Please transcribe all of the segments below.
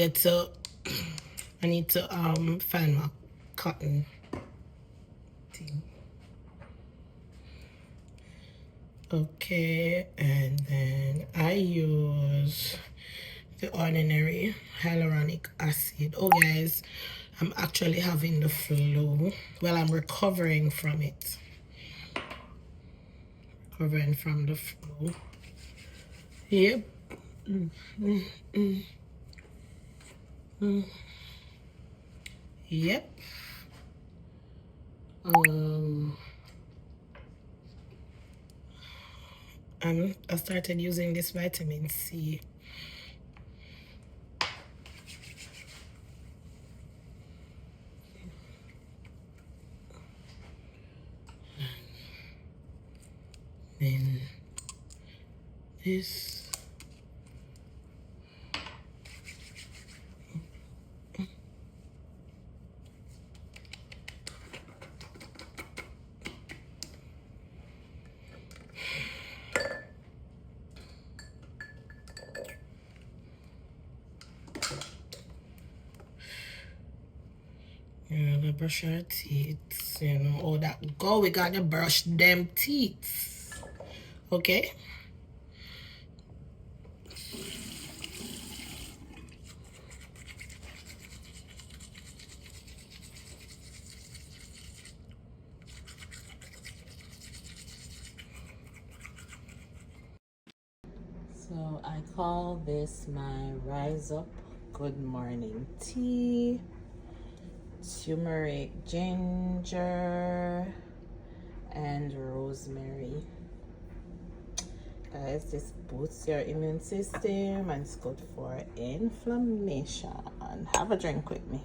forget to I need to find my cotton thing. Okay, and then I use the ordinary hyaluronic acid. Oh guys, I'm actually having the flu. Well, I'm recovering from it. Recovering from the flu. Yep. Yep. And I started using this vitamin C. Then this. The brush our teeth, you know, all that go. We gotta brush them teeth. Okay. So I call this my Rise Up Good Morning Tea. Turmeric, ginger, and rosemary. Guys, this boosts your immune system and it's good for inflammation. Have a drink with me.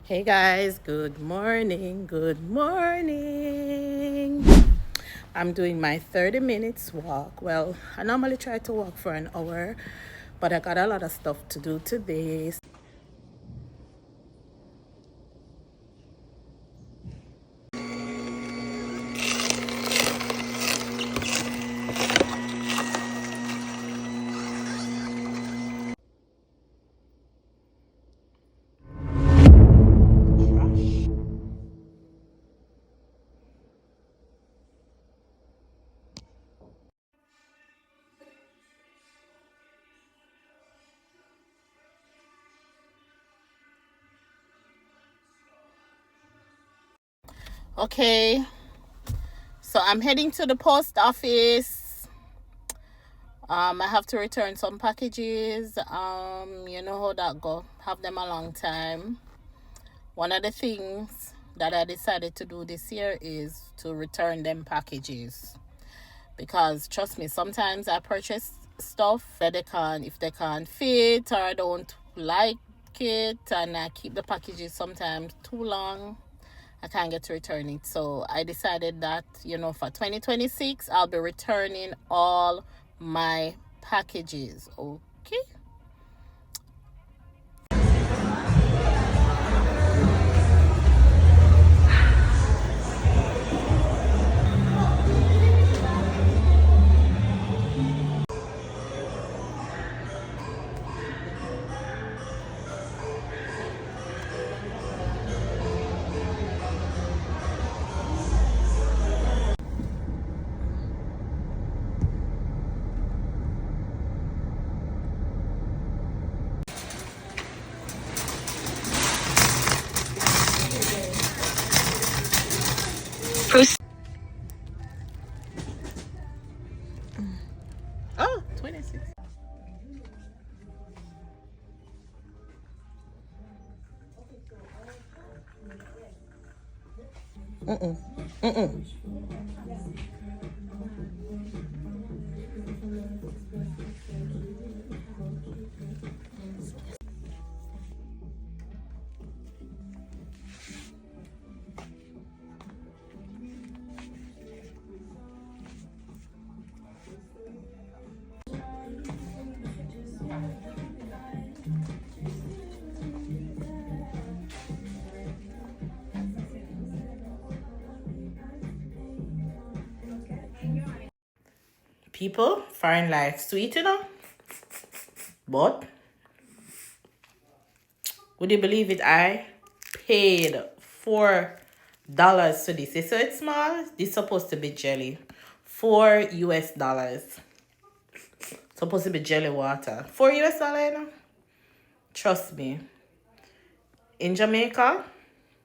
Hey guys, good morning. Good morning. I'm doing my 30 minutes walk. Well, I normally try to walk for an hour, but I got a lot of stuff to do today. Okay, so I'm heading to the post office. I have to return some packages. You know how that go. Have them a long time. One of the things that I decided to do this year is to return them packages, because trust me, sometimes I purchase stuff that if they can't fit or I don't like it, and I keep the packages sometimes too long, I can't get to return it. So I decided that, you know, for 2026 I'll be returning all my packages. Okay. Oh, 26. People, foreign life sweet, you know, but Would you believe it? I paid $4 to this. So it's small. This is supposed to be jelly. $4 US. Supposed to be jelly water. $4 you know? Trust me. In Jamaica,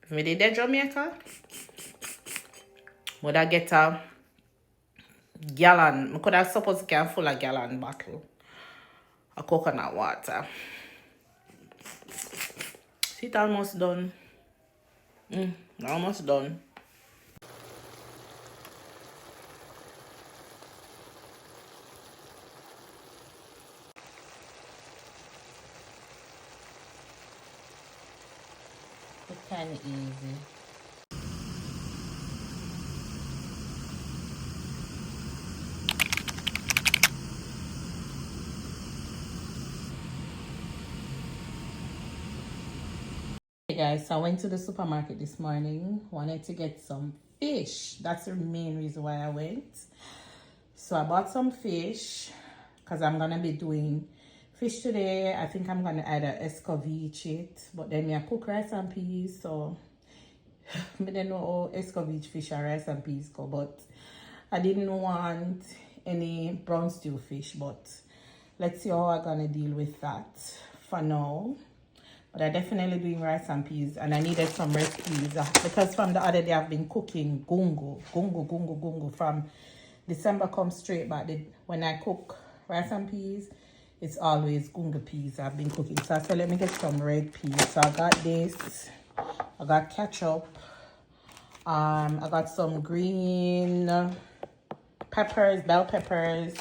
if we did in Jamaica, would I get a gallon? I could have supposed to get a full of gallon bottle of coconut water. See, it's almost done. Almost done. It's kind of easy. Hey guys, so I went to the supermarket this morning. Wanted to get some fish. That's the main reason why I went. So I bought some fish because I'm gonna be doing fish today. I think I'm gonna either escovitch it, but then I cook rice and peas. So I don't know how escovitch fish and rice and peas go, but I didn't want any brown stew fish. But let's see how I'm gonna deal with that for now. But I definitely doing rice and peas, and I needed some recipes because from the other day I've been cooking gungo from December comes straight back. When I cook rice and peas, it's always gungo peas I've been cooking. So I said let me get some red peas. So I got this. I got ketchup. I got some green peppers, bell peppers,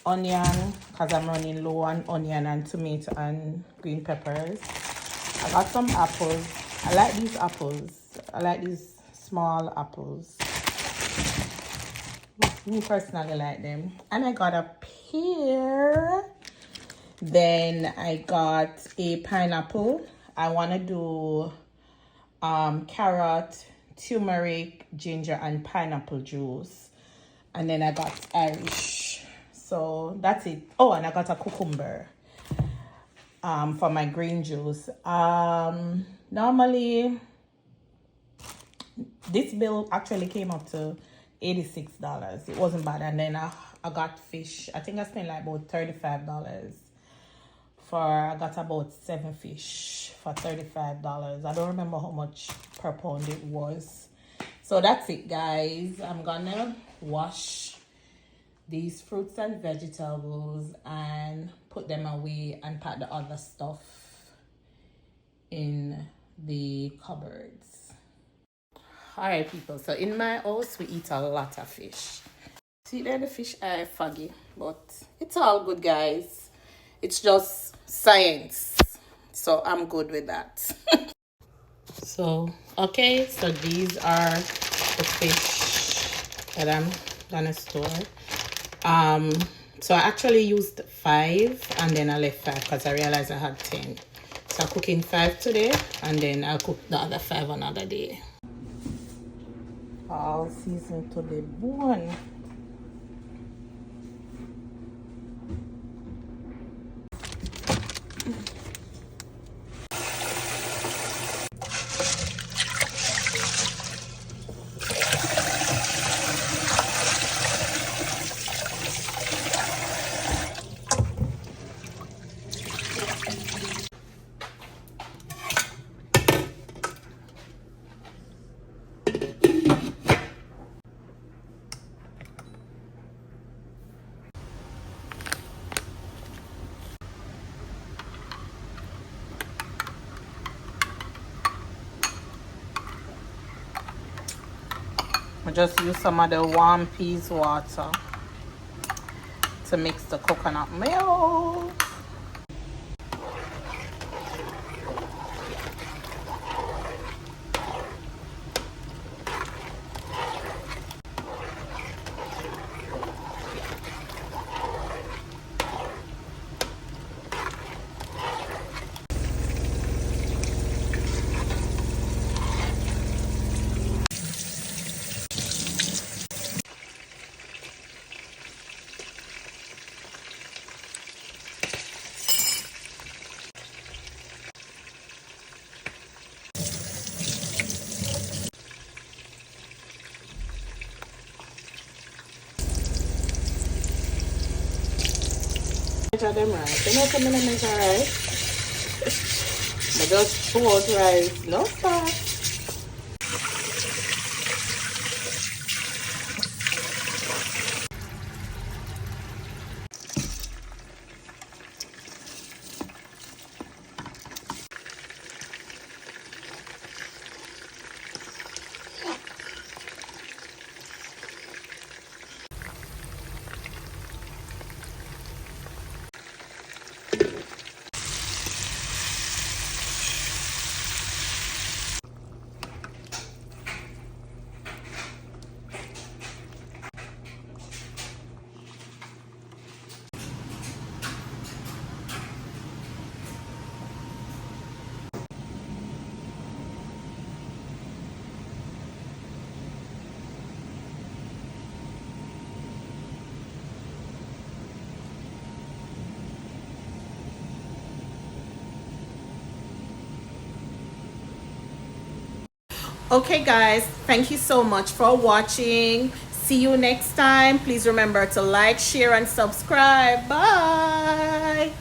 onion because I'm running low on onion and tomato and green peppers. I got some apples. I like these apples. I like these small apples. Me personally like them. And I got a pear. Then I got a pineapple. I want to do carrot, turmeric, ginger, and pineapple juice. And then I got Irish. So that's it. Oh, and I got a cucumber. For my green juice. Normally this bill actually came up to $86. It wasn't bad. And then I got fish. I think I spent like about $35 I got about 7 fish for $35. I don't remember how much per pound it was. So that's it, guys. I'm gonna wash these fruits and vegetables and put them away and pack the other stuff in the cupboards. All right, people, so in my house we eat a lot of fish. See there, the fish are foggy, but it's all good, guys. It's just science, so I'm good with that. So okay, so these are the fish that I'm gonna store. So I actually used 5 and then I left 5 because I realized I had 10. So I'm cooking 5 today and then I'll cook the other 5 another day. All seasoned to the bone. I just use some of the warm peas water to mix the coconut milk. measure them right. You know what I mean? Measure rice. I just pour out rice. No stop. Okay guys, thank you so much for watching. See you next time. Please remember to like, share and subscribe. Bye.